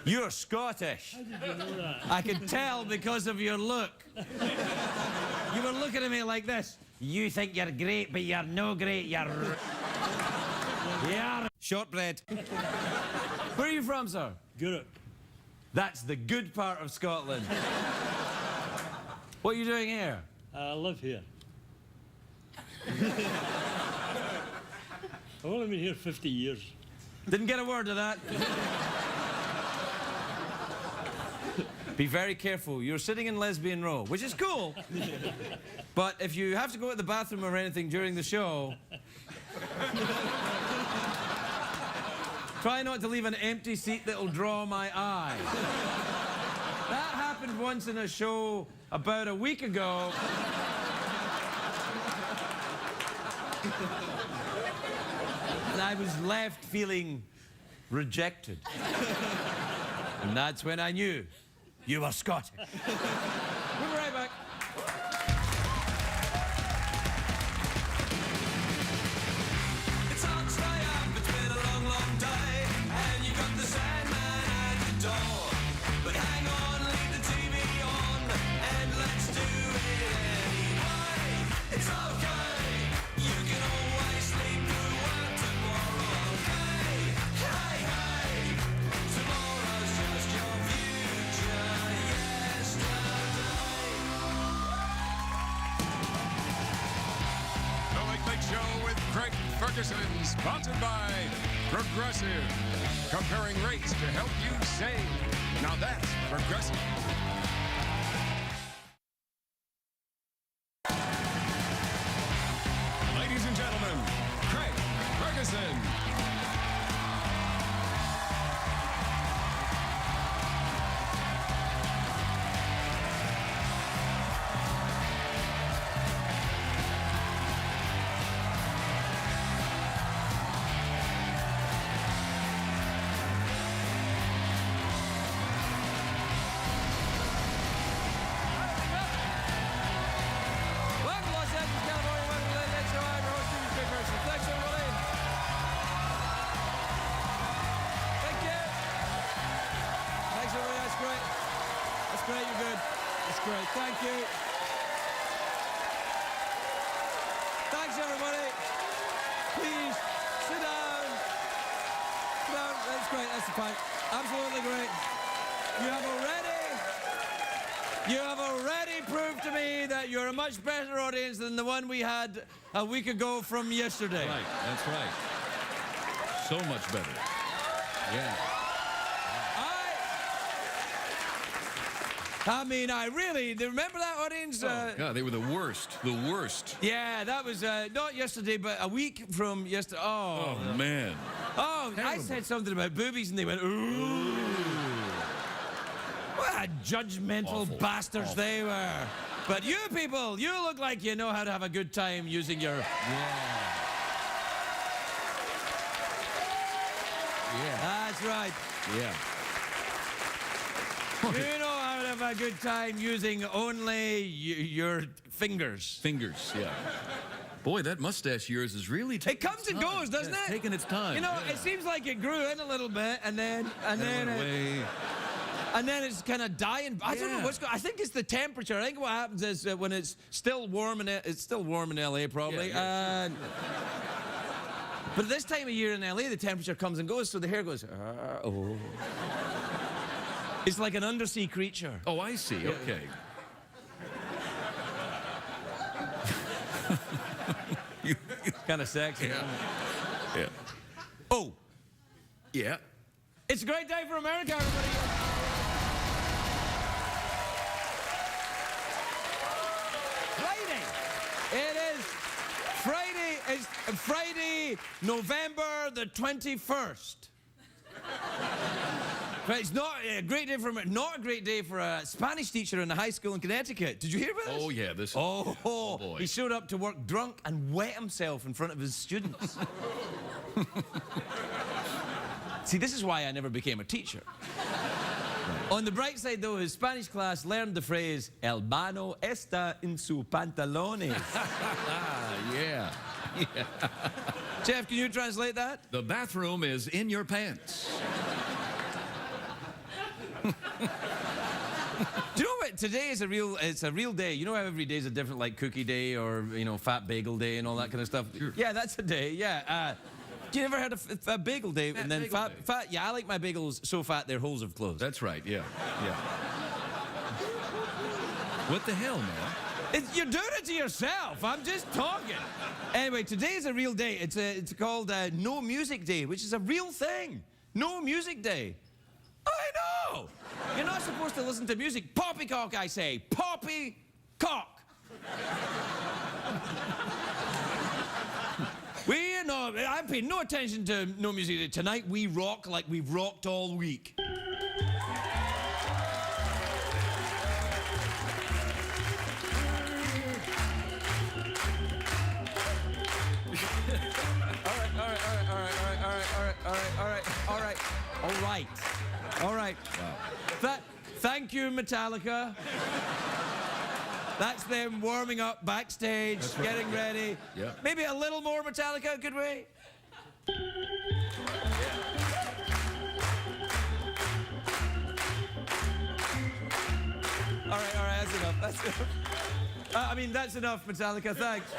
You're Scottish. How did you know that? I can tell because of your look. You were looking at me like this. You think you're great, but you're no great. You're shortbread. Where are you from, sir? Good. That's the good part of Scotland. What are you doing here? I live here. I've only been here 50 years. Didn't get a word of that. Be very careful. You're sitting in Lesbian Row, which is cool. But if you have to go to the bathroom or anything during the show, try not to leave an empty seat that'll draw my eye. That happened once in a show about a week ago. And I was left feeling rejected. And that's when I knew you were Scottish. We'll be right back. It's hard to stay up, it's been a long, long day, and you got the Sandman at the door. But hang on, leave the TV on, and let's do it anyway. It's okay, you can always sleep through work tomorrow, okay? Hey, hey, tomorrow's just your future yesterday. The Late Late Show with Craig Ferguson, sponsored by Progressive. Comparing rates to help you save. Now that's Progressive. Ladies and gentlemen, Craig Ferguson. Welcome to Los Angeles, California. Welcome to the Late Late Show. I'm your host, Craig Ferguson. Thanks, everybody. Thank you. Thanks, everybody. That's great. That's great. You're good. That's great. Thank you. Thanks, everybody. Please sit down. Sit down. That's great. That's the point. Absolutely great. You have already proved to me that you're a much better audience than the one we had a week ago from yesterday. Right, that's right. So much better. Yeah. I mean, I really, remember that audience? Oh, God, they were the worst. The worst. Yeah, that was not yesterday, but a week from yesterday. Oh, man. Oh, I Terrible. said something about boobies and they went, ooh. What judgmental Awful. bastards Awful. they were. But you people, you look like you know how to have a good time using your... Yeah. That's right. Yeah. You know how to have a good time using only your fingers. Fingers, yeah. Boy, that mustache of yours is really It taking comes its and time. goes, doesn't Yeah, it? Taking its time. You know, yeah. it seems like it grew in a little bit, and then Went away. and then it's kind of dying. I don't know Yeah. what's going. I think it's the temperature. I think what happens is when it's still warm in it's still warm in LA probably. Yeah, But this time of year in LA, the temperature comes and goes, so the hair goes. Oh. It's like an undersea creature. Oh, I see. Okay. Kind of sexy. Yeah. Yeah. Oh, Yeah. it's a great day for America, everybody. Friday. It is Friday. It's Friday, November the 21st. But it's not a great day for not a great day for a Spanish teacher in a high school in Connecticut. Did you hear about this? Oh, yeah. This. Oh, boy. He showed up to work drunk and wet himself in front of his students. See, this is why I never became a teacher. On the bright side, though, his Spanish class learned the phrase, El baño está en sus pantalones. Yeah. Yeah. Jeff, can you translate that? The bathroom is in your pants. Do you know what? Today is it's a real day. You know how every day is a different, like, cookie day or, you know, fat bagel day and all that kind of stuff? Sure. Yeah, that's a day, yeah. Do you ever had a bagel day and then bagel fat? Yeah, I like my bagels so fat their holes have closed. That's right, yeah. What the hell, man? You're doing it to yourself. I'm just talking. Anyway, today is a real day. It's called No Music Day, which is a real thing. No Music Day. I know. You're not supposed to listen to music. Poppycock, I say. Poppycock. I'm paying no attention to No Music Day. Tonight we rock like we've rocked all week. All right. Wow. Thank you, Metallica. That's them warming up backstage, getting ready. Yeah. Maybe a little more Metallica, could we? All right, that's enough. That's enough. That's enough, Metallica, thanks.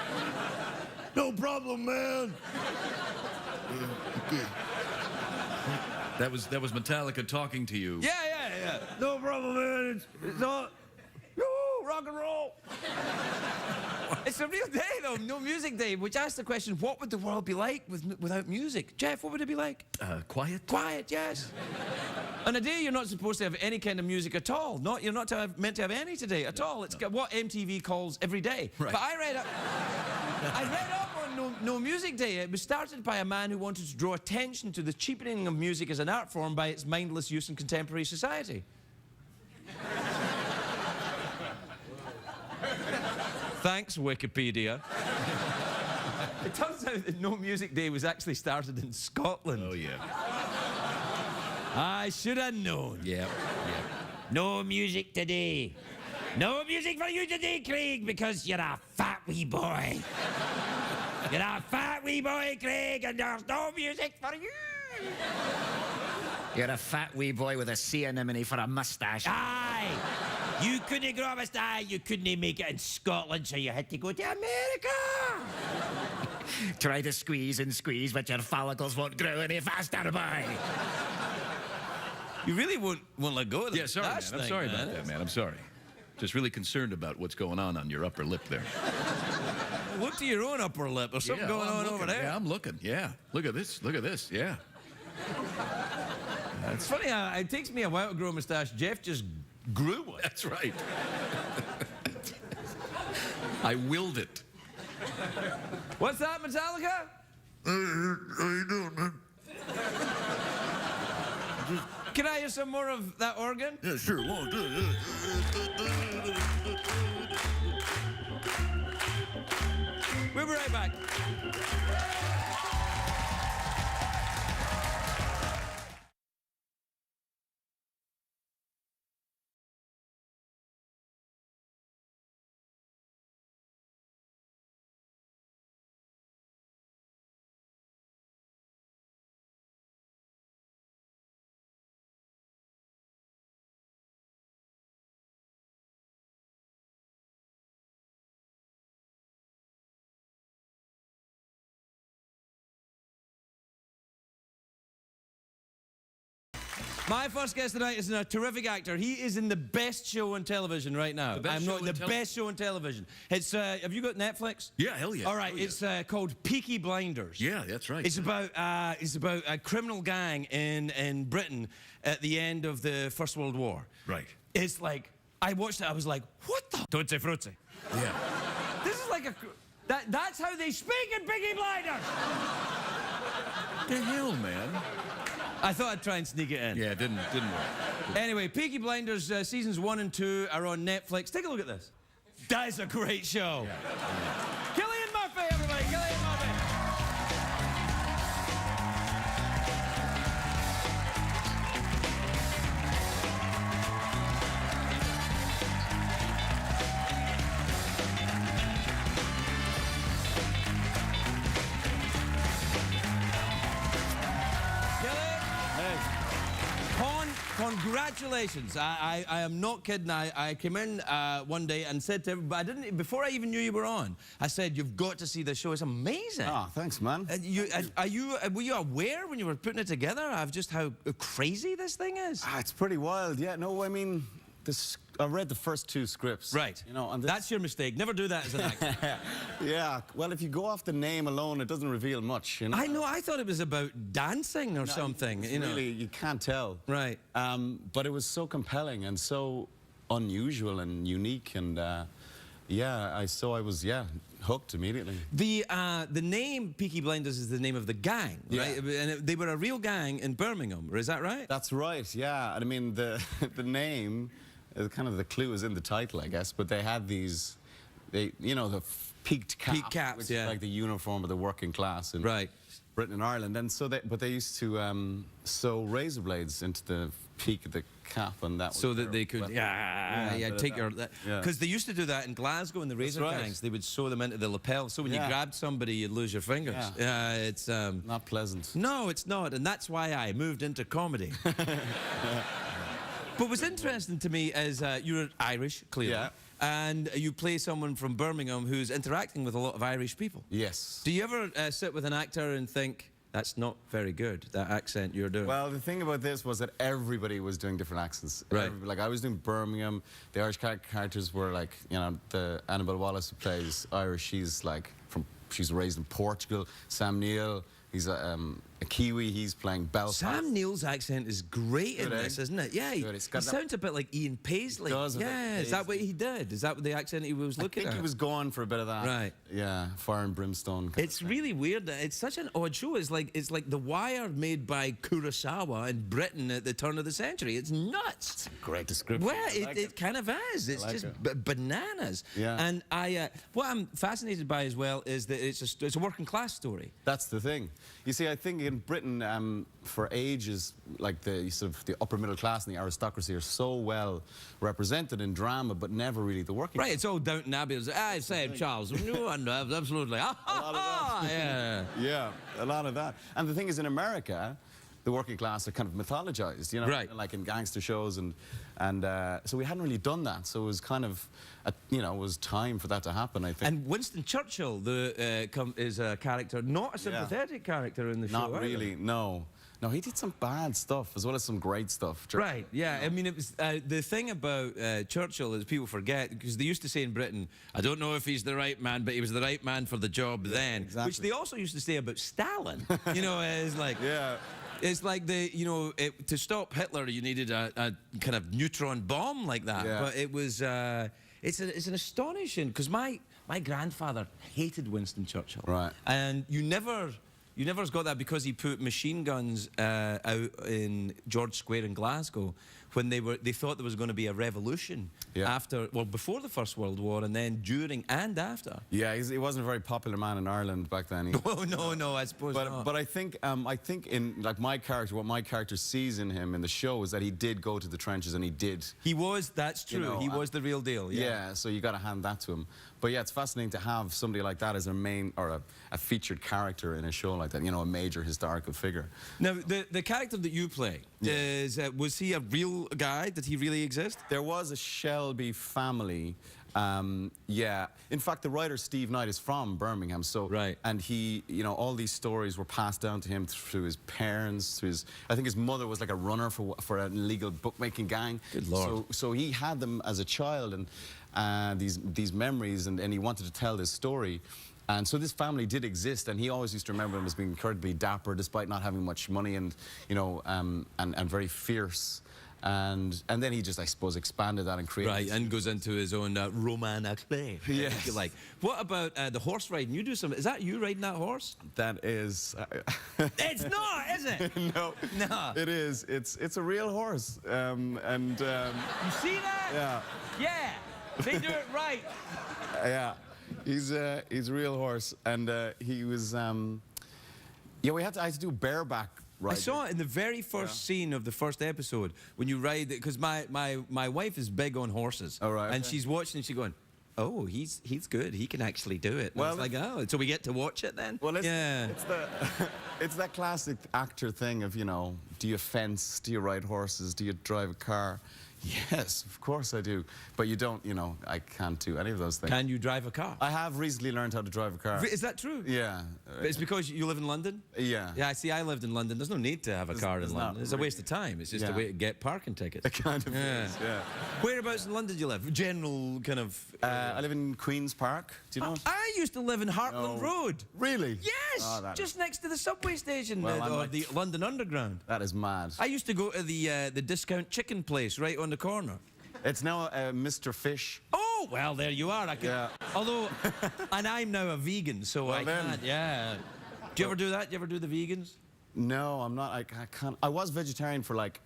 No problem, man. That was Metallica talking to you. Yeah. No problem, man. It's all... rock and roll. It's a real day, though. No Music Day, which asks the question, what would the world be like without music? Jeff, what would it be like? Quiet? Quiet, yes. On a day you're not supposed to have any kind of music at all. You're not meant to have any today at all. It's what MTV calls every day. Right. But I read up on No Music Day. It was started by a man who wanted to draw attention to the cheapening of music as an art form by its mindless use in contemporary society. Thanks, Wikipedia. It turns out that No Music Day was actually started in Scotland. Oh, yeah. I should have known. Yeah. No music today. No music for you today, Craig, because you're a fat wee boy. You're a fat wee boy, Craig, and there's no music for you. You're a fat wee boy with a sea anemone for a mustache. Aye. You couldn't grow a mustache. You couldn't make it in Scotland, so you had to go to America. Try to squeeze and squeeze, but your follicles won't grow any faster, boy. You really won't let go of the Yeah, sorry, man. mustache I'm thing, sorry about that, man. I'm sorry. Just really concerned about what's going on your upper lip there. Look to your own upper lip. There's something going on over there. Yeah, I'm looking. Yeah. Look at this. Look at this. Yeah. It's funny how it takes me a while to grow a mustache. Jeff just grew one. That's right. I willed it. What's that, Metallica? How you doing, man? Can I hear some more of that organ? Yeah, sure. Won't do it. We'll be right back. My first guest tonight is a terrific actor. He is in the best show on television right now. The best show on the best show on television. It's have you got Netflix? Yeah, hell yeah. All right, Oh, yeah. it's called Peaky Blinders. Yeah, that's right. It's about a criminal gang in Britain at the end of the First World War. Right. It's like I watched it. I was like, what the? Tutti frutti. Yeah. This is like that's how they speak in Peaky Blinders. What the hell, man? I thought I'd try and sneak it in. Yeah, it didn't work. Anyway, Peaky Blinders seasons 1 and 2 are on Netflix. Take a look at this. That is a great show. Yeah. Cillian Murphy, everybody. Cillian Murphy. Congratulations. I am not kidding. I came in one day and said to everybody, I didn't, before I even knew you were on, I said, you've got to see the show. It's amazing. Ah, thanks, man. Were you aware when you were putting it together of just how crazy this thing is? It's pretty wild, yeah. No, I mean, I read the first 2 scripts. Right. You know, and that's your mistake. Never do that as an actor. Yeah. Well, if you go off the name alone, it doesn't reveal much. You know. I know. I thought it was about dancing or something. You know. Really, you can't tell. Right. But it was so compelling and so unusual and unique, and yeah, I was hooked immediately. The name Peaky Blinders is the name of the gang, right? And they were a real gang in Birmingham. Is that right? That's right. Yeah. And I mean, the name. Kind of the clue is in the title, I guess, but they had these, you know, the peaked cap, peaked caps, which is like the uniform of the working class in Britain and Ireland, and so they used to sew razor blades into the peak of the cap, and that so that they could take your because they used to do that in Glasgow in the razor gangs. They would sew them into the lapel, so when you grabbed somebody, you'd lose your fingers. Yeah, it's not pleasant. No, it's not, and that's why I moved into comedy. But what's interesting to me is you're Irish, clearly, and you play someone from Birmingham who's interacting with a lot of Irish people. Yes. Do you ever sit with an actor and think, that's not very good, that accent you're doing? Well, the thing about this was that everybody was doing different accents. Right. Like, I was doing Birmingham. The Irish characters were like, you know, the Annabelle Wallace who plays Irish, she's raised in Portugal. Sam Neill, he's a Kiwi, he's playing Belfast. Sam Neill's accent is great in this, isn't it? Yeah, he sounds a bit like Ian Paisley. Yeah, is that what he did? Is that the accent he was looking at? I think he was going for a bit of that. Right. Yeah, fire and brimstone. It's really weird. It's such an odd show. It's like The Wire made by Kurosawa in Britain at the turn of the century. It's nuts. It's a great description. Well, it kind of is. It's just bananas. Yeah. And what I'm fascinated by as well is that it's a working class story. That's the thing. You see, I think in Britain, for ages, like the upper middle class and the aristocracy are so well represented in drama, but never really the working class. Right, it's all Downton Abbey. I say, Charles, no, absolutely. Yeah, a lot of that. And the thing is, in America, the working class are kind of mythologized, you know, like in gangster shows, and so we hadn't really done that. So it was kind of, you know, it was time for that to happen, I think. And Winston Churchill is a character, not a sympathetic character in the show. Not really, no. No, he did some bad stuff as well as some great stuff. Right, yeah. I mean, it was the thing about Churchill is people forget, because they used to say in Britain, I don't know if he's the right man, but he was the right man for the job then. Exactly. Which they also used to say about Stalin. You know, it's like... It's like to stop Hitler, you needed a kind of neutron bomb like that. Yeah. But it was, it's an astonishing, because my grandfather hated Winston Churchill. Right. And you never got that because he put machine guns out in George Square in Glasgow when they thought there was going to be a revolution before the First World War, and then during and after. Yeah, he wasn't a very popular man in Ireland back then. Oh no, I suppose not. But I think in like my character, what my character sees in him in the show is that he did go to the trenches, and he did. He was. That's true. You know, he was the real deal. Yeah. So you got to hand that to him. But yeah, it's fascinating to have somebody like that as a main or a featured character in a show like that. You know, a major historical figure. Now, the character that you play was he a real guy? Did he really exist? There was a Shelby family. Yeah. In fact, the writer Steve Knight is from Birmingham. So and he, you know, all these stories were passed down to him through his parents. Through I think his mother was like a runner for an illegal bookmaking gang. Good Lord. So he had them as a child, and these memories, and he wanted to tell this story. And so this family did exist, and he always used to remember them as being incredibly dapper, despite not having much money, and you know, and very fierce. And then he just, I suppose, expanded that and created. Right, and goes into his own roman à clef. Yes. If you like. What about the horse riding? You do some. Is that you riding that horse? That is. It's not, is it? No. It is. It's a real horse. You see that? Yeah. Yeah. They do it right. Yeah. He's a real horse, and he was. Yeah, I had to do bareback. Right. I saw it in the very first scene of the first episode when you ride it, because my wife is big on horses. Oh, right, and okay. she's watching and she's going, oh, he's good. He can actually do it. And Well, I was like, oh, so we get to watch it then? Well, yeah. it's that classic actor thing of, you know, do you fence, do you ride horses, do you drive a car? Yes, of course I do. But you don't, you know, I can't do any of those things. Can you drive a car? I have recently learned how to drive a car. Is that true? Yeah. But it's because you live in London? Yeah. Yeah, I see, I lived in London. There's no need to have a car in there's London. not It's a waste of really. time. It's just a Yeah. way to get parking tickets. It kind of is, yeah. Whereabouts in London do you live? General kind of... I live in Queen's Park. Do you know? I used to live in Hartland No. Road. Really? Yes, Oh, that just next to the subway station, Well, I or might- the London Underground. That is mad. I used to go to the discount chicken place right on the corner. It's now Mr. Fish. Oh, well, there you are. I could, Yeah. Although, and I'm now a vegan, so I then. can't. Yeah. Do you ever do that? Do you ever do the vegans? No, I'm not. I can't. I was vegetarian for like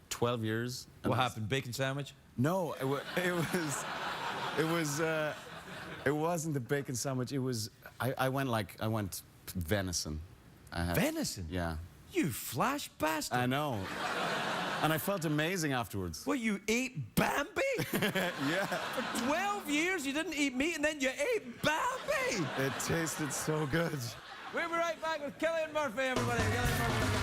12 years. and What that's- happened? Bacon sandwich? No, it wasn't the bacon sandwich. It was. I went venison. I had, Venison? Yeah. You flash bastard. I know. And I felt amazing afterwards. Well, you ate Bambi? Yeah. For 12 years you didn't eat meat and then you ate Bambi? It tasted so good. We'll be right back with Cillian Murphy, everybody. Cillian Murphy.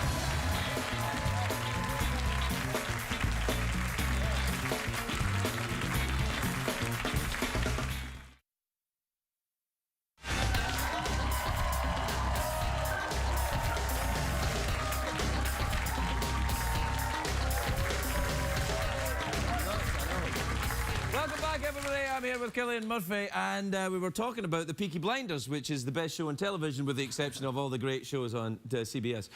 Welcome back, everybody. I'm here with Cillian Murphy, and we were talking about the Peaky Blinders, which is the best show on television, with the exception of all the great shows on CBS.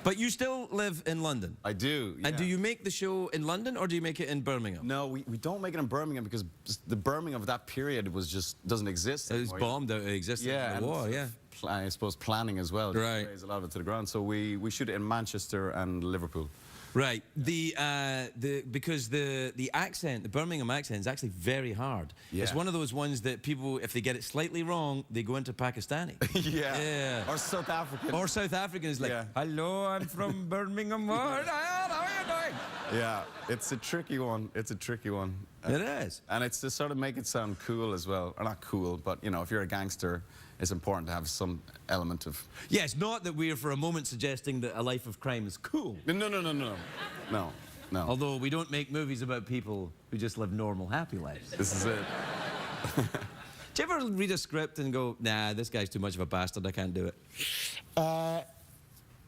But you still live in London. I do. And do yeah. you make the show in London, or do you make it in Birmingham? No, we don't make it in Birmingham because the Birmingham of that period was just doesn't exist It was anymore. bombed out of existence Yeah, in the war, and yeah. I suppose planning as well. just Right. raised a lot of it to the ground. So we shoot it in Manchester and Liverpool. Right. Because the accent, the Birmingham accent, is actually very hard. It's Yeah. one of those ones that people, if they get it slightly wrong, they go into Pakistani. Yeah. Yeah. Or South African. Or South African is like, Yeah. hello, I'm from Birmingham. How are you doing? Yeah, it's a tricky one. It's a tricky one. It is. And it's to sort of make it sound cool as well. Or not cool, but, you know, if you're a gangster, it's important to have some element of... Yes, not that we're for a moment suggesting that a life of crime is cool. No. Although we don't make movies about people who just live normal, happy lives. This is it. Do you ever read a script and go, nah, this guy's too much of a bastard, I can't do it?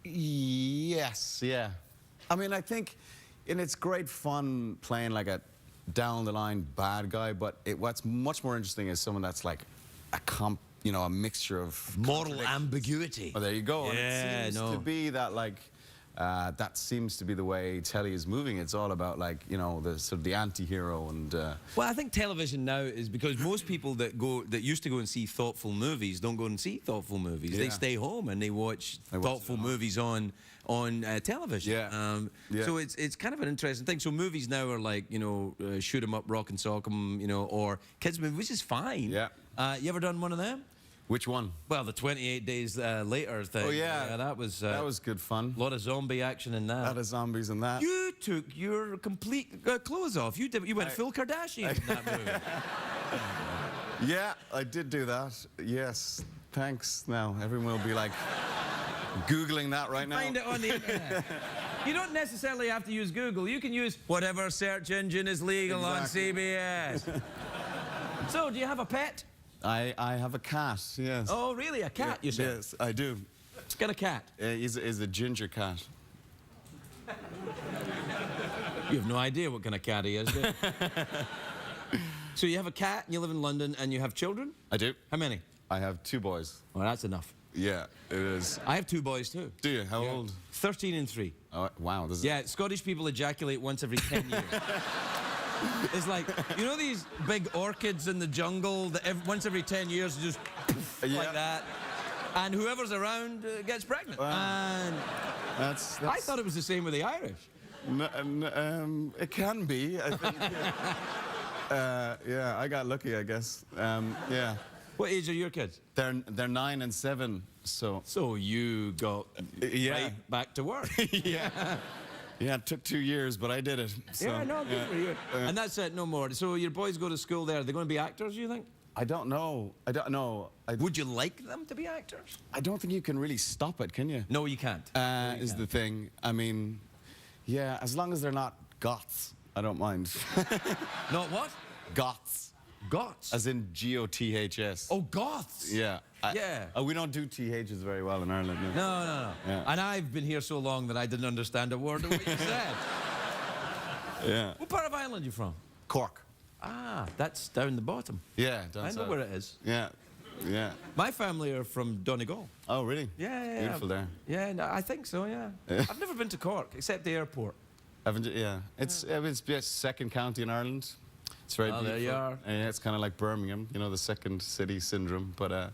Yes, yeah. I mean, I think, and it's great fun playing like a down-the-line bad guy, but what's much more interesting is someone that's like a mixture of Moral contradictions. ambiguity. Oh, there you go. Yeah, and it seems to be that like that seems to be the way telly is moving. It's all about like the sort of the anti-hero and. Well, I think television now is because most people that used to go and see thoughtful movies don't go and see thoughtful movies. They Yeah. stay home and they watch watch thoughtful it on. movies on television. Yeah. Yeah. So it's kind of an interesting thing. So movies now are like shoot 'em up, rock and sock 'em, or kids movies, which is fine. Yeah. You ever done one of them? Which one? Well, the 28 Days Later thing. Oh yeah, that was good fun. a lot of zombie action in A lot of zombies and that. You took your complete clothes off. You went full Kardashian in that movie. Yeah, I did do that. Yes, thanks. Now everyone will be like Googling that right now. Find it on the internet. You don't necessarily have to use Google. You can use whatever search engine is legal on CBS. So, do you have a pet? I have a cat. Yes. Oh, really? A cat, you said? Yes, I do. Get a cat. He's a ginger cat. You have no idea what kind of cat he is, do you? So you have a cat, and you live in London, and you have children? I do. How many? I have 2 boys. Well, that's enough. Yeah, it is. I have 2 boys, too. Do you? How old? 13 and 3. Oh, wow. This is Yeah, Scottish people ejaculate once every 10 years. It's like, these big orchids in the jungle that once every 10 years just like that. And whoever's around gets pregnant. Wow. And That's I thought it was the same with the Irish. It can be, I think. Yeah, I got lucky, I guess. Yeah. What age are your kids? They're 9 and 7, so... So you got Yeah. right back to work. Yeah. Yeah, it took 2 years, but I did it. So, Yeah, no, good for you. And that's it, no more. So your boys go to school there. They're going to be actors, you think? I don't know. I don't know. Would you like them to be actors? I don't think you can really stop it, can you? No, you can't. No, you Is can't. the thing. I mean, yeah, as long as they're not goths, I don't mind. Not what? Goths. Goths. As in G-O-T-H-S. Oh, goths. Yeah. Yeah. We don't do THs very well in Ireland. No. No. Yeah. And I've been here so long that I didn't understand a word of what you said. Yeah. What part of Ireland are you from? Cork. Ah, that's down the bottom. Yeah, down I know south. where it is. Yeah. Yeah. My family are from Donegal. Oh, really? Yeah. Beautiful there. Yeah, no, I think so, yeah. I've never been to Cork, except the airport. Haven't you? Yeah. It's second county in Ireland. It's very beautiful. There you are. Yeah, it's kind of like Birmingham, you know, the second city syndrome. But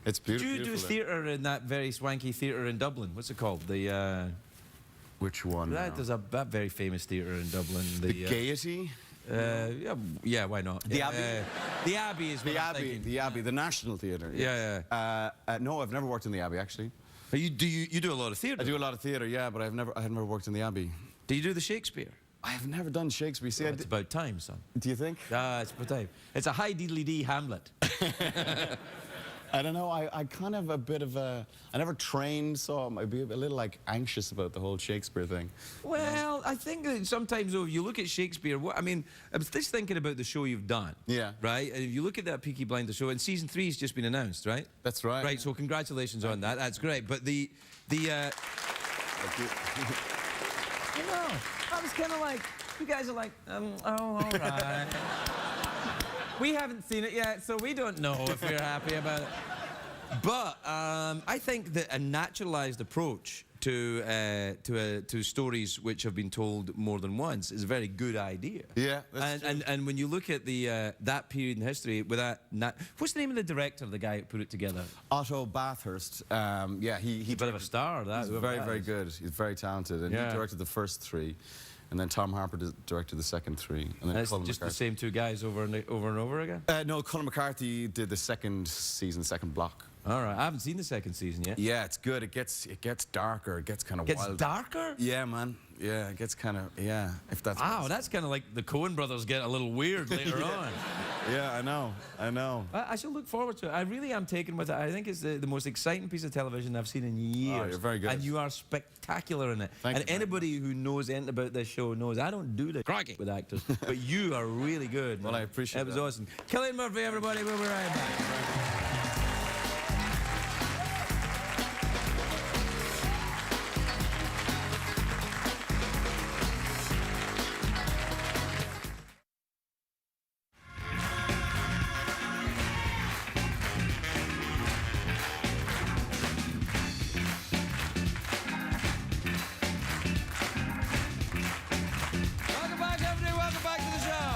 it's beautiful. Did you do theatre in that very swanky theatre in Dublin? What's it called? Which one? There's that very famous theatre in Dublin. The Gaiety? Yeah, why not? The Abbey? The Abbey is what I'm thinking. The Abbey, the National Theatre. Yeah. No, I've never worked in the Abbey, actually. You do a lot of theatre? I do a lot of theatre, yeah, but I've never worked in the Abbey. Do you do the Shakespeare? I have never done Shakespeare. See, It's about time, son. do you think? It's about time. It's a high diddly dee Hamlet. I don't know. I kind of a bit of a. I never trained, so I'd be a little like anxious about the whole Shakespeare thing. Well, I think that sometimes, though, if you look at Shakespeare, I mean, I was just thinking about the show you've done. Yeah. Right? And if you look at that Peaky Blinders show, and season 3 has just been announced, right? That's right. Right, so congratulations on that. That's great. But Thank you. I know. I was kind of like, you guys are like, oh, all right. We haven't seen it yet, so we don't know if we're happy about it. But I think that a naturalized approach to stories which have been told more than once is a very good idea. Yeah, that's true. And when you look at that period in history, with what's the name of the director, the guy who put it together? Otto Bathurst. Yeah, he's a bit of a star. He's very good. He's very talented, and Yeah. he directed the first 3. And then Tom Harper directed the second 3. And then That's Colin just the McCarthy. same 2 guys over and over again? No, Colin McCarthy did the second season, second block. All right, I haven't seen the second season yet. Yeah, it's good. It gets darker. It gets kind of Gets wild. darker? Yeah, man. Yeah, it gets kind of If that's Wow, that's kind of like the Coen brothers get a little weird later on. Yeah, I know. I shall look forward to it. I really am taken with it. I think it's the most exciting piece of television I've seen in years. Oh, you're very good. And you are spectacular in it. Thank and you, anybody who knows anything about this show knows I don't do the Crikey. with actors, but you are really good. Well, man. I appreciate it. Was that. awesome. Cillian Murphy, everybody. We'll be right back. Welcome back, everybody. Welcome back to the show.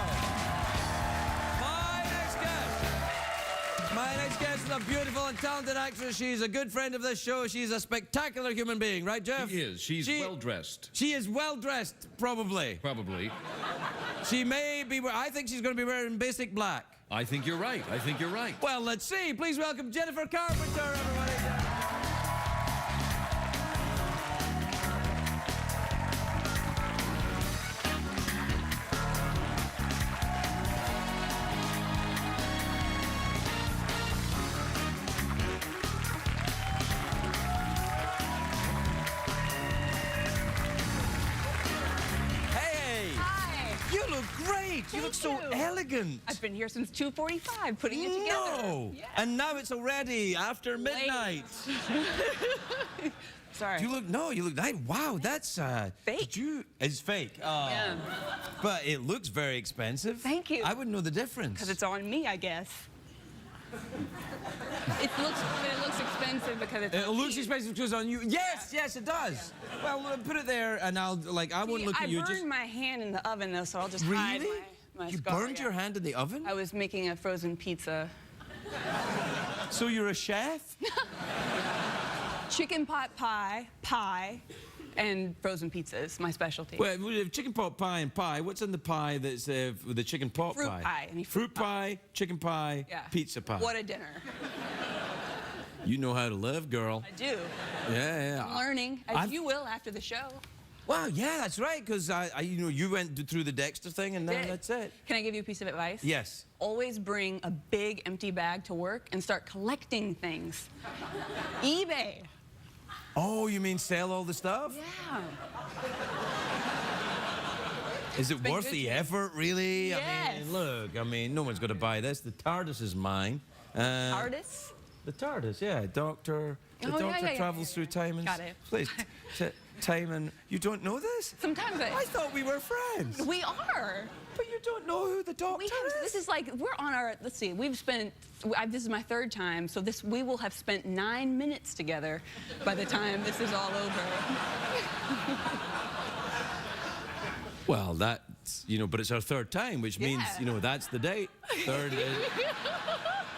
My next guest is a beautiful and talented actress. She's a good friend of this show. She's a spectacular human being, right, Jeff? She is. She's well dressed. She is well dressed, probably. Probably. She may be. I think she's going to be wearing basic black. I think you're right. I think you're right. Well, let's see. Please welcome Jennifer Carpenter, everybody. Hey, Hi. you look great. You look so you. elegant. I've been here since 2:45 putting it together. No. Yeah. And now it's already after midnight. Sorry. You look nice. Wow, that's Fake. It's fake. Oh. Yeah. But it looks very expensive. Thank you. I wouldn't know the difference. Because it's on me, I guess. It looks expensive because it's It on looks me. expensive because on you. Yes, it does. Well, put it there, and I won't See, look at you. I burned my hand in the oven, though, so I'll just hide Really? my You scar, burned yeah. your hand in the oven? I was making a frozen pizza. So you're a chef? Chicken pot pie, and frozen pizza is my specialty. Well, we have chicken pot pie and pie. What's in the pie that's with the chicken pot Fruit pie? pie. Any Fruit pie, chicken pie, Yeah. pizza pie. What a dinner. You know how to live, girl. I do. Yeah. I'm learning, as I've- you will after the show. Wow, yeah, that's right, because you went through the Dexter thing, and now Did. that's it. Can I give you a piece of advice? Yes. Always bring a big empty bag to work and start collecting things. eBay. Oh, you mean sell all the stuff? Yeah. Is it been worth good the to me. effort, really? I Yes. mean, look, no one's going to buy this. The TARDIS is mine. Artists? The TARDIS, yeah. Doctor. The Oh, yeah, Doctor yeah, travels through time and Got it. place, time and. You don't know this? Sometimes I thought we were friends. we are. But you don't know who the Doctor is? This is like, we're on our, let's see, we've spent, this is my 3rd time, so we will have spent 9 minutes together by the time this is all over. Well, that's, but it's our 3rd time, which means, Yeah. that's the date.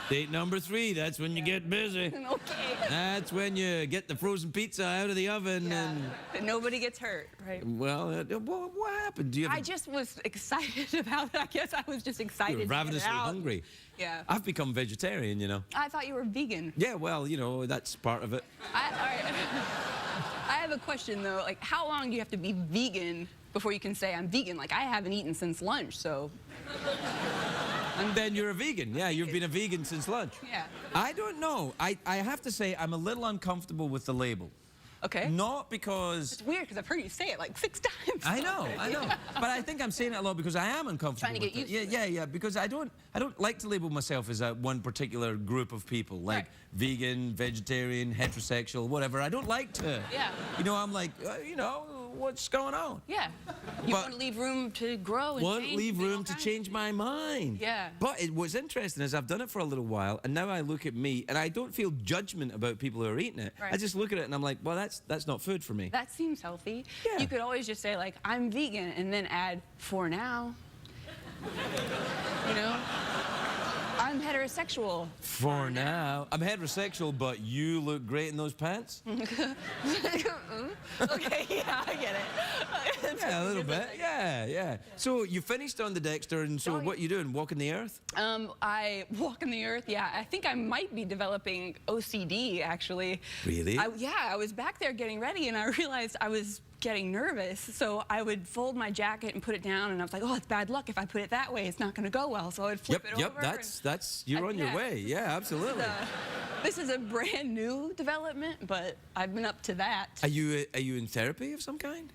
Date number 3, that's when you get busy. Okay. That's when you get the frozen pizza out of the oven and... That nobody gets hurt, right? Well, what happened? Do you have I just was excited about it. I guess I was just excited You're to get it ravenously out. hungry. Yeah. I've become vegetarian, I thought you were vegan. Yeah, well, that's part of it. All right. I have a question, though. Like, how long do you have to be vegan before you can say I'm vegan? Like, I haven't eaten since lunch, so... And then you're a vegan. Yeah, you've been a vegan since lunch. Yeah. I don't know. I have to say I'm a little uncomfortable with the label. Okay. Not because... It's weird, because I've heard you say it like 6 times. I know. But I think I'm saying it a lot because I am uncomfortable Trying to get with used it. to Yeah, because I don't like to label myself as one particular group of people, like Right. vegan, vegetarian, heterosexual, whatever. I don't like to. Yeah. I'm like, what's going on? Yeah. You But- want to leave room to grow and Won't change. leave and all room to kinds. change my mind. Yeah. But what's interesting is I've done it for a little while, and now I look at me, and I don't feel judgment about people who are eating it. Right. I just look at it, and I'm like, well, that's not food for me. That seems healthy. Yeah. You could always just say, like, I'm vegan, and then add, for now. I'm heterosexual. For now. I'm heterosexual, but you look great in those pants. Okay, yeah, I get it. Yeah, a little bit. Yeah. So you finished on the Dexter, and so Oh, yeah. what you doing? Walking the earth? I walk in the earth, yeah. I think I might be developing OCD, actually. Really? I was back there getting ready, and I realized I was getting nervous, so I would fold my jacket and put it down, and I was like, oh, it's bad luck if I put it that way. It's not going to go well, so I would flip it over. That's you're on your yeah. way. Yeah, absolutely. This is a brand new development, but I've been up to that. Are you in therapy of some kind?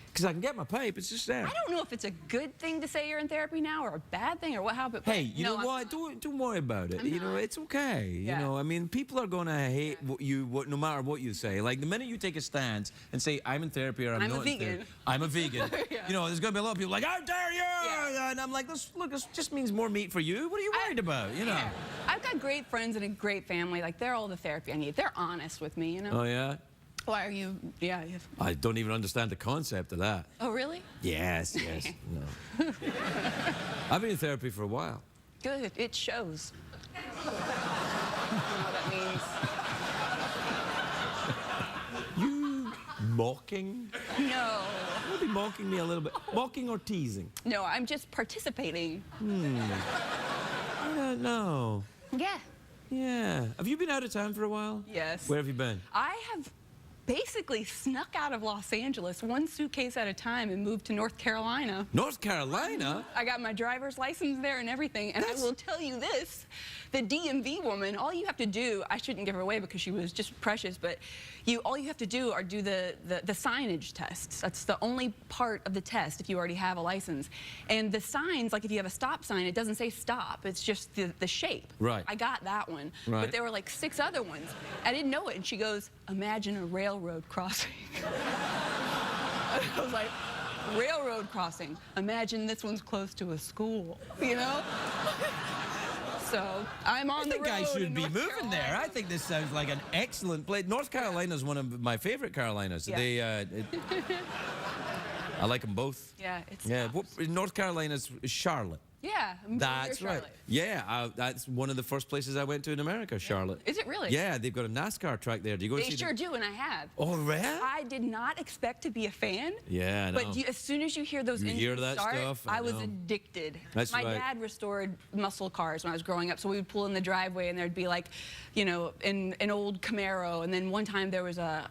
Because I can get my pipe. It's just there. I don't know if it's a good thing to say you're in therapy now or a bad thing or what happened. Hey, you no, know I'm what? not. Don't worry about it. It's okay. Yeah. I mean, people are gonna hate no matter what you say. Like the minute you take a stance and say I'm in therapy or I'm I'm a not in vegan. therapy, I'm a vegan. Yeah. There's gonna be a lot of people like, how dare you? Yeah. And I'm like, this just means more meat for you. What are you worried about? Yeah. I've got great friends and a great family. Like, they're all the therapy I need. They're honest with me, Oh yeah. Why are you? Yeah. I don't even understand the concept of that. Oh, really? Yes. No. I've been in therapy for a while. Good. It shows. I don't know what that means. You mocking? No. Maybe mocking me a little bit. Mocking or teasing? No, I'm just participating. I don't know. Yeah. Yeah. Have you been out of town for a while? Yes. Where have you been? I have basically snuck out of Los Angeles, one suitcase at a time, and moved to North Carolina. North Carolina? I got my driver's license there and everything, and I will tell you this, the DMV woman, all you have to do, I shouldn't give her away because she was just precious, but all you have to do are do the signage tests. That's the only part of the test if you already have a license. And the signs, like if you have a stop sign, it doesn't say stop, it's just the shape. Right. I got that one. Right. But there were like 6 other ones. I didn't know it, and she goes, imagine a railroad crossing. I was like, railroad crossing. Imagine this one's close to a school, So I'm on the road. I think I should in be North moving there. Carolina. I think this sounds like an excellent place. North Carolina is one of my favorite Carolinas. Yeah. I like them both. Yeah, it's Yeah. North Carolina's Charlotte. Yeah. I'm That's near right. Charlotte. Yeah, that's one of the first places I went to in America, Charlotte. Is it really? Yeah, they've got a NASCAR track there. Do you go They see sure do, and I have. Oh, really? I did not expect to be a fan. Yeah, I know. But as soon as you hear those You engines hear that start, stuff, I I was know. addicted. That's My right. dad restored muscle cars when I was growing up, so we would pull in the driveway, and there'd be like, you know, an old Camaro, and then one time there was an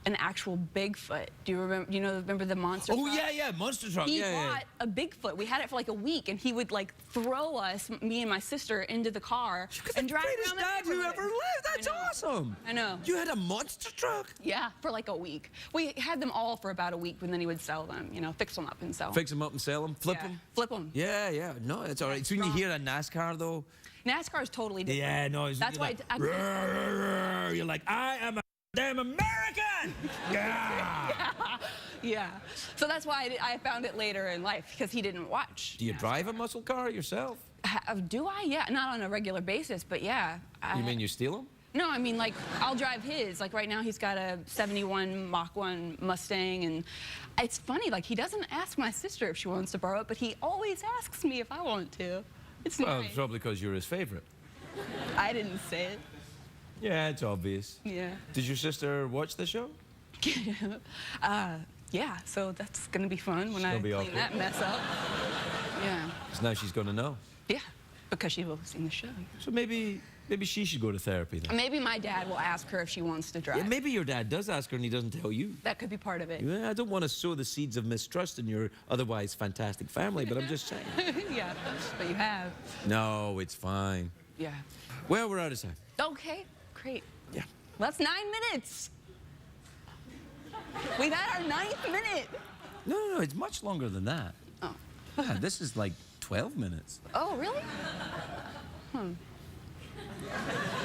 actual Bigfoot. Do you remember? You know, remember the monster? Oh, truck? yeah, monster truck. He yeah, bought a Bigfoot. We had it for like a week, and he would like throw us, me and my sister, into the car and drive Greatest around the dad who neighborhood. ever lived. That's I know. awesome. I know. You had a monster truck? Yeah, for like a week. We had them all for about a week, and then he would sell them. You know, fix them up and sell. Fix them up and sell them? Flip Yeah. them? Flip them. Yeah, yeah. No, it's all right. So when you hear a NASCAR, though, NASCAR is totally different. yeah, no, it's That's you're why like, I "Rrr, rrr," you're like, I am a damn American. Yeah. yeah. So that's why I found it later in life, because he didn't watch. Do you drive a muscle car yourself? Do I? Yeah, not on a regular basis, but yeah. You mean you steal them? No, I mean, like, I'll drive his. Like, right now, he's got a 71 Mach 1 Mustang, and it's funny, like, he doesn't ask my sister if she wants to borrow it, but he always asks me if I want to. It's Well, nice. probably because you're his favorite. I didn't say it. Yeah, it's obvious. Yeah. Did your sister watch the show? Yeah, so that's gonna be fun when I gonna be clean awkward. that mess up. Yeah. Because now she's going to know. Yeah, because she will have seen the show. So maybe she should go to therapy then. Maybe my dad will ask her if she wants to drive. Yeah, maybe your dad does ask her and he doesn't tell you. That could be part of it. Yeah, I don't want to sow the seeds of mistrust in your otherwise fantastic family, but I'm just saying. Yeah, but you have. No, it's fine. Yeah. Well, we're out of time. Okay, great. Yeah. Well, that's 9 minutes. We've had our 9th minute. No, it's much longer than that. Oh. Yeah, this is like 12 minutes. Oh, really?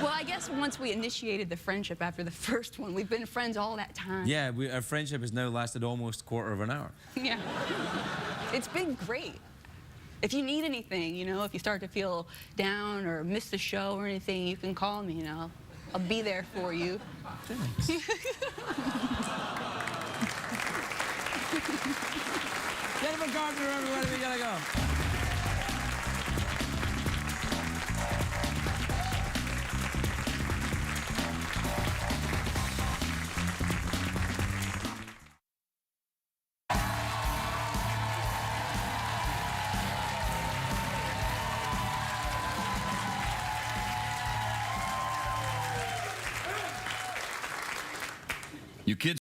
Well, I guess once we initiated the friendship after the first one, we've been friends all that time. Yeah, our friendship has now lasted almost a quarter of an hour. Yeah. It's been great. If you need anything, you know, if you start to feel down or miss the show or anything, you can call me, you know. I'll be there for you. Jennifer Carpenter, everybody, we gotta go. You kids